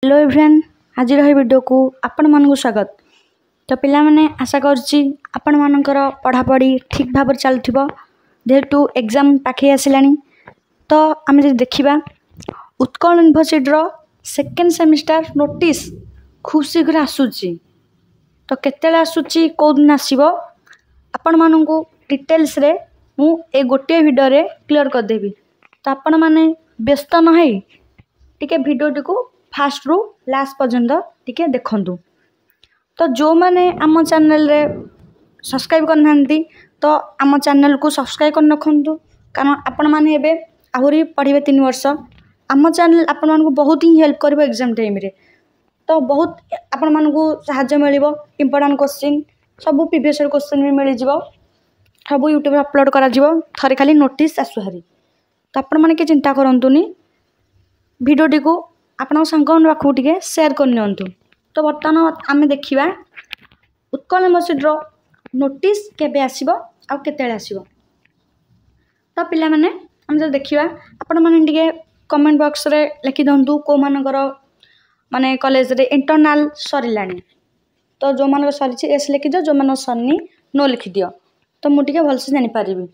Hello everyone, आज video को आपण मानक स्वागत। तो पिला माने आशा करछि आपण मानकर पढ़ापढ़ी ठीक भाव चलथिबो जेहेतु एग्जाम पाखे आसिलानी। तो आम देखा उत्कल यूनिवर्सिटी रो सेकेंड सेमिस्टर नोटिस खूब शीघ्र आसूची। तो केते आसूची कौ दिन आसीबो आपण मानकु डिटेल्स रे मु ए गोटे वीडियो रे क्लियर कर देबी। तो आपण माने व्यस्त न होई टिके वीडियो टिको फास्ट रु लास्ट पर्यंत टिके देखंतु। तो जो माने आम चैनल रे सब्सक्राइब करना तो आम चैनल को सब्सक्राइब कर रखु, कारण आपण माने एबे आहुरी पढ़े 3 वर्ष आम चैनल आपण मानकु बहुत ही हेल्प करिवो एग्जाम टाइम रे। तो बहुत आपण मानकु सहायता मिलिवो, इंपोर्टेंट क्वेश्चन सब प्रीवियस क्वेश्चन भी मिल जिवो, सब यूट्यूब रे अपलोड करा जिवो, थरे खाली नोटिस आसु हारी। तो आपण माने के चिंता करंतुनी, वीडियो टिको आपण सांगन पाखु टिके शेयर कर नियंतु। तो बर्तमान आमे देखिबा उत्कल यूनिवर्सिटी रो नोटिस केबे आसीबो आ केतेले आसीबो। तो पिला माने हम जो देखिबा आपण माने टिके कमेंट बॉक्स रे लिखि दंतु को मानकर माने कॉलेज रे इंटरनल सरिलानी। तो जो मानकर सरिछि एस लिखि दियो, जो मानकर सरनी नो लिखि दियो। तो मु टिके भलसे जानि पारिबी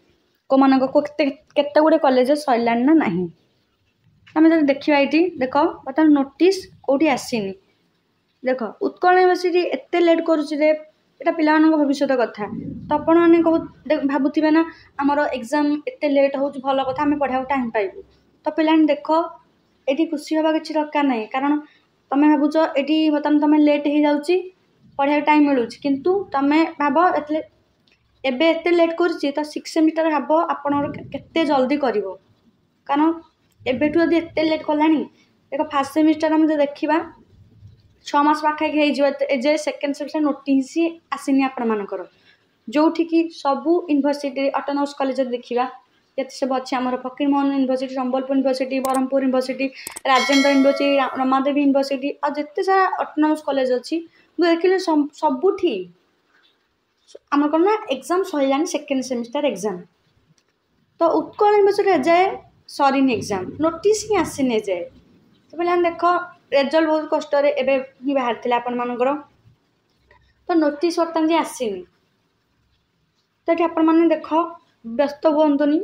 को मानकर को केते गुडे कॉलेज सरिलानी ना नाही। आम जो देखा ये देख बर्तमान नोटिस कौटी आसीनी। देख उत्कल यूनिवर्सिटी एत लेट करे पिला भविष्य कथा। तो आपण मैंने भावुवे ना आमर एग्जाम एत लेट हो भल कथा, आम पढ़ा टाइम पाइबू। तो पिला देख ये खुशी हवा कि दरकार ना, कारण तुम भावुच ये बर्तमान तुम लेट हो जाऊँगी पढ़ा टाइम मिलूँ, किंतु तुम भाव एबे एत लेट कर 6 सेमिस्टर भाव आपण केते जल्दी कर, कारण एबेठू यदि एत लेट कलानी। देख फास्ट सेमिस्टर हम जो देखा 6 मास पाखापाखि हो सेकेंड सेमिस्टर नोटिस आसीनी आपण मानकर, जो कि सबू यूनिवर्सिटी ऑटोनोमस कॉलेज देखा ये सब अच्छे आम Fakirmohan university, Sambalpur university, Brahmapur university, Rajendra university, Ramadevi university और जिते सारा ऑटोनोमस कॉलेज अच्छी देखिले सबुठी आम कौन ना एग्जाम सरिलानी सेकेंड सेमिस्टर एग्जाम। तो उत्कल यूनिवर्सिटी जाए सरीन एग्जाम नोटिस ही आसीने जाए। तो पे देख रेजल्ट बहुत कष्ट ही बाहर थे आपण मानकर। तो नोटिस बर्तमान जे आसीनी। तो ये आपण मैंने देख व्यस्त हुंतुनि।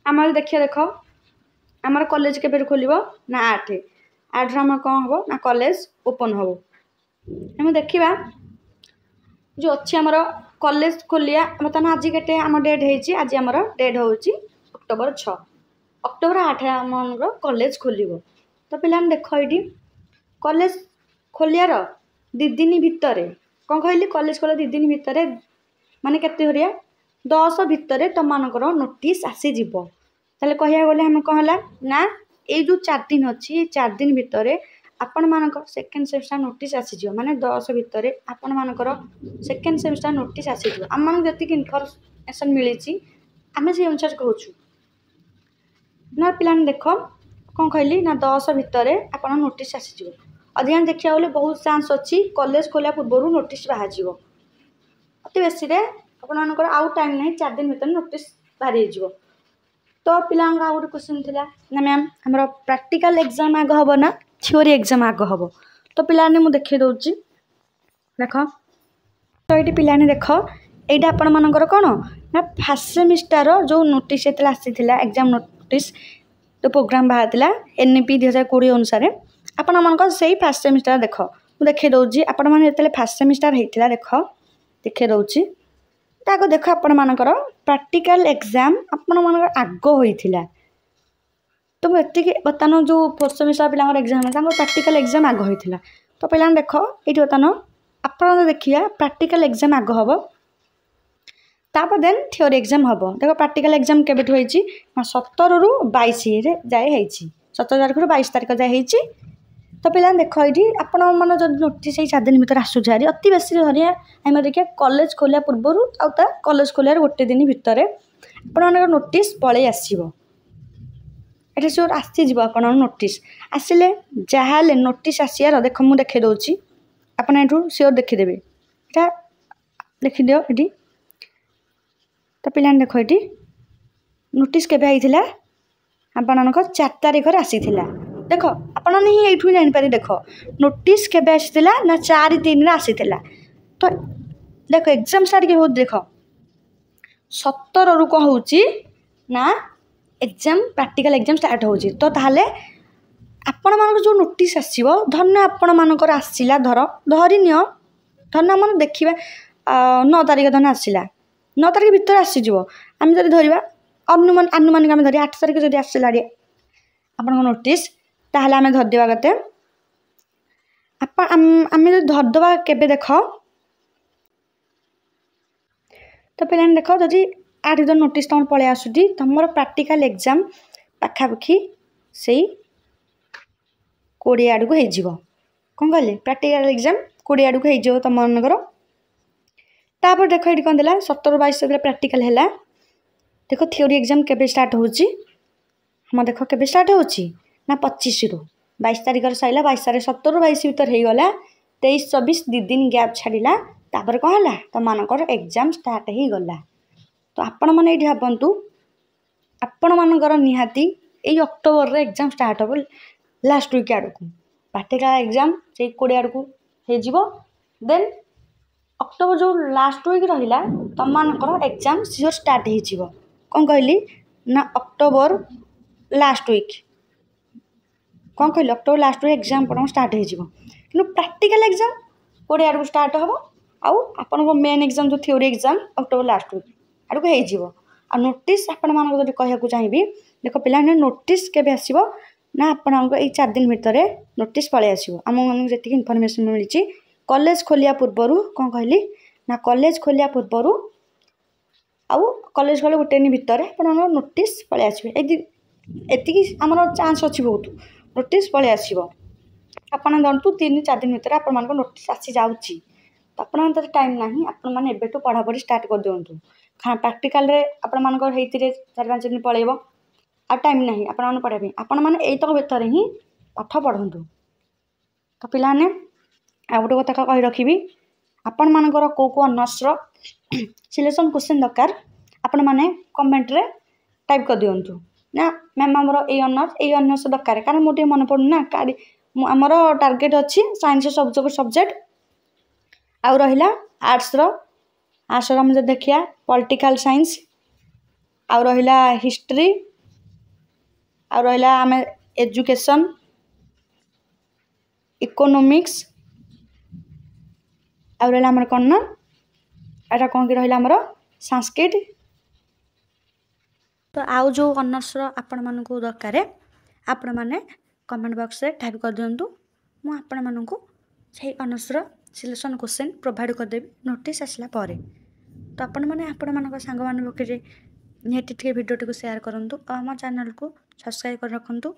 आम देखिए देख आमर कॉलेज के खोल ना 8 आम कौन हम ना कॉलेज ओपन हम। आम देखा जो अच्छी आमर कॉलेज खोलिया बर्तमान आज के आम डेट है, आज आमर डेट हूँ अक्टोबर 6, अक्टोबर 8 आम कॉलेज खोल। तो पिला देख ये कॉलेज खोलियार 2 दिन भितर कौन कहली कॉलेज खोल 2 दिन भितर माने केते हरिया 10 भितर तुम मानकर नोटिस आसीज। ताले कहिया गले हम कौन है ना ये जो 4 दिन अच्छी 4 दिन भितर आपण मानकर सेकेंड सेमिस्टर नोटिस आसीज, माने 10 भितर आपण मानकर सेकेंड सेमिस्टर नोटिस आसीज। आम मान जी इनफर्मेशन मिली आम से अनुसार कहूँ ना पिला देख कौन कहली ना 10 भितर आप नोटिस आसीज। अधिकांश देखा गले बहुत चांस अच्छी कॉलेज खोलिया पूर्व नोटिस बाहर अति बेसी आपंकर आउ टाइम ना 4 दिन भितर नोटिस बाहरी हो। तो पिला आउ गोटे क्वेश्चन थी ना मैम आम प्रैक्टिकल एग्जाम आग हम ना थ्योरी एग्जाम आग हम। तो पिलाने मुझे देखे दूसरी देख। तो ये पिलाने देख यहाँ आपण मानकर कौन ना फास्ट सेमिस्टर जो नोटिस आसी एग्जाम नोटिस तो प्रोग्राम बाहर था NEP 2020 अनुसार आपण मानकर से फास्ट सेमिस्टर देख मुझे देखे दूसरी आपण मैंने जो फास्ट सेमिस्टर होता देखे दूसरी आग देख आपण मानकर प्रैक्टिकल एग्जाम आपण मानकर आग होता। तो मुझे बर्तमान जो 4th सेमिस्टर पिला एग्जाम प्रैक्टिकल एग्जाम आग होता। तो पिला देख ये बर्तमान आप देखिए प्रैक्टिकल एग्जाम आग हम तापर देन थ्योरी एग्जाम हम। देख प्रैक्टिकल एग्जाम केबेठु होईची ना 17 रु 22 जाए होईची, 17 तारीख रु 22 तारीख जाए होईची। तो पिला देख ये आपण मन जो नोटिस 4 दिन भीतर आसुचारी अति बेसी हरिया आम देखिए कॉलेज खोलिया पूर्व आ कॉलेज खोलियार 1 दिन भितर आपण नोटिस पलि आसो। ये सियोर आसीज आप नोटिस आसिले जहाँ नोटिस आसार देख मुझे देखे दूसरी आपड़ यू सियोर देखीदेवे यहाँ देखीद ये। तो पिला देख ये नोटिस केबे आईथिला आपण 4 तारीख आसीथिला देख आपण ही ये जापर देख नोटिस केबे आसीला ना 4/3 आसीला तो देख एग्जाम स्टार्ट के हो देख 17 रु कौन हो ना एग्जाम प्रैक्टिकल एग्जाम स्टार्ट हो तो ताहले आपण मान जो नोटिस आसो धन्य आपण मानकर आसला धर धरी नि धन्य आम देखा 9 तारिख धन आसला 9 तारिख भितर आसीज आम जब धरवा अनुमानिक आम धर 8 तारिख जब आसला आपण नोटिस ताहले आम धरदेवा गते आम जो धरदे केबे देख तो पे देख जदि 8 दिन नोटिस तुम पलि आसुची तुम प्रैक्टिकल एग्जाम पाखापाखि से 20 आड़ को हो कौन कहले प्रैक्टिकल एग्जाम 20 आड़ को हो तुम मनकर तापर देख ये कौन देला 17-22 प्रैक्टिकल है देख थ्योरी एग्जाम केबे स्टार्ट होची हम देख केबे स्टार्ट होची ना 25 रु 22 तारिख सैला 22 तारिख 17-22 भर हो गला 23-24 2 दिन गैप छाड़ा तापर कौन है तुम मानकर एग्जाम स्टार्ट हो गला तो आपण मैंने ये भावतु आपण मानकर निहाती यही अक्टोबर रे एग्जाम स्टार्ट हो लास्ट वीक आड़ को प्रैक्टिकल एग्जाम से 20 आड़ को हो देन अक्टोबर जो लास्ट वीक रहा तुम मानकर एग्जाम सियोर स्टार्ट हो कौन कहली ना अक्टोबर लास्ट वीक कौन कहली अक्टोबर लास्ट वीक एग्जाम पर स्टार्ट हो प्रैक्टिकल एग्जाम 20 आड़ को स्टार्ट हम आउ आपण मेन एग्जाम जो theory exam October last week आड़ को हो नोटिस आपण मान कह चाहिए देख पिला नोटिस केबे आसीबो ना आपण ये 4 दिन भितर नोटिस पलि आसीबो आम मन जी इनफॉरमेशन मिली कॉलेज खोलिया पूर्वर कौन कहली ना कॉलेज खोलिया पूर्वर आउ कॉलेज खोले गोटे दिन भितर आपण नोटिस पलि आसबे एति आमर चांस अच्छी बहुत नोटिस पलि आसबो आपण धरतु 3-4 दिन भितर आपण मान नोटिस आसी जाउची तो आपण टाइम नाही आपण माने एबेटू पढ़ापढ़ी स्टार्ट कर दियंतु प्रैक्टिकल रे आपण मानकर हेतिरे 4-5 दिन पळेबो आ टाइम नाही आपण माने पढ़ाबे आपण माने एई तक भितर ही पाठ पढ़ंतु तो पिलाने आ गोटे कथा कहि रखिबी आपण मानकर को ऑनर्स रो सिलेक्शन क्वेश्चन दरकार आपण माने कमेंट रे टाइप कर दियंतु ना मैम हमरो ए ऑनर्स दरकार कारण मोटे मन पड़ू ना आमर टार्गेट अच्छी साइंस सब्जेक्ट आउ रहिला आर्ट्स रो हम जो देखिया पॉलिटिकल साइंस आउ रहिला हिस्ट्री आउ रहिला आम एजुकेशन इकोनॉमिक्स आउ रहिला हमर कौन ना एटा कौन कि रहिला हमर संस्कृत तो आउ जो ऑनर्स रो आपण मानकु दरकार आपण माने कमेंट बॉक्स रे टाइप कर दियंतु मु आपण मानकु सेही ऑनर्स रो सिलेक्शन क्वेश्चन प्रोवाइड कर देबी नोटिस आसला पारे तो आपण माने आपण मानक संग मान पखे निहाती वीडियो टी को शेयर करंतु और आम चैनल को सब्सक्राइब कर रखंतु।